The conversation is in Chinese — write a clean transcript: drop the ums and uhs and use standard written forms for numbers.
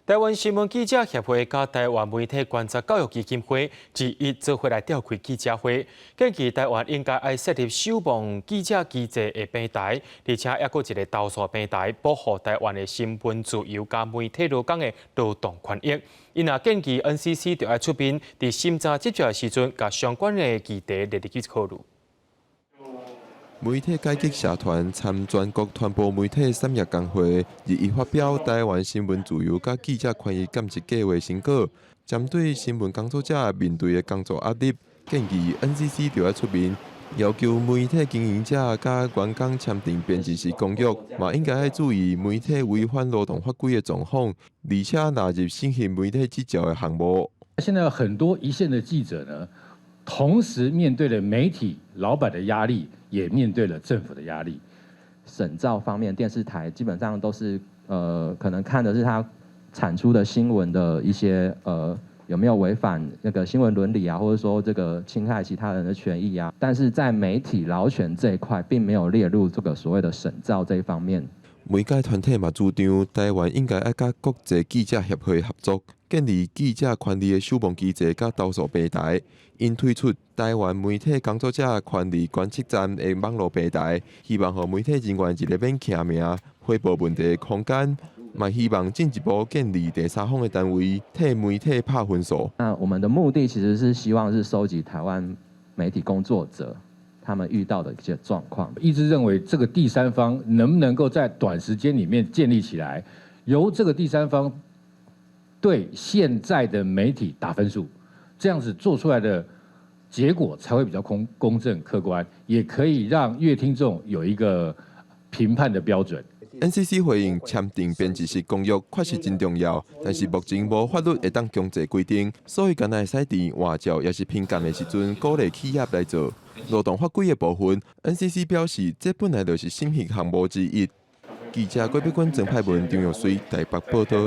台湾新闻记者协会甲台湾媒体观察教育基金会之一做伙来召开记者会，建议台湾应该爱设立守望记者机制的平台，而且还佫一个投诉平台，保护台湾的新闻自由甲媒体劳工的劳动权益。因也建议 NCC 就要出面，伫审查执照的时阵，甲相关的议题列入去考虑。媒体改革社团参全国传播媒体产业工会日一发表《台湾新闻自由甲记者权益监测计划》成果，针对新闻工作者面对的工作压力，建议 NCC 就要出面，要求媒体经营者甲员工签订编辑室公约，嘛应该要注意媒体违反劳动法规的状况，而且纳入审核媒体执照的项目。现在有很多一线的记者呢，同时面对了媒体老板的压力，也面对了政府的压力。审照方面，电视台基本上都是可能看的是他产出的新闻的一些有没有违反那个新闻伦理啊，或者说这个侵害其他人的权益啊。但是在媒体劳权这一块，并没有列入这个所谓的审照这一方面。媒介团体嘛主张，台湾应该要甲国际记者协会合作，建立记者权利的守望机制甲投诉平台。因推出台湾媒体工作者权利观测站的网络平台，希望让媒体人员一个免签名、汇报问题的空间，嘛希望进一步建立第三方的单位，替媒体拍分数。那我们的目的其实是希望是收集台湾媒体工作者他们遇到的一些状况，一直认为这个第三方能不能够在短时间里面建立起来，由这个第三方对现在的媒体打分数，这样子做出来的结果才会比较公正客观，也可以让乐听众有一个评判的标准。NCC 回应签订编辑室公约确实真重要，但是目前无法律会当强制规定，所以敢若会使伫外照也是评鉴的时阵鼓励企业来做。劳动法规的部分 ，NCC 表示这本来就是审核项目之一。记者郭碧君、郑派文、张玉水台北报道。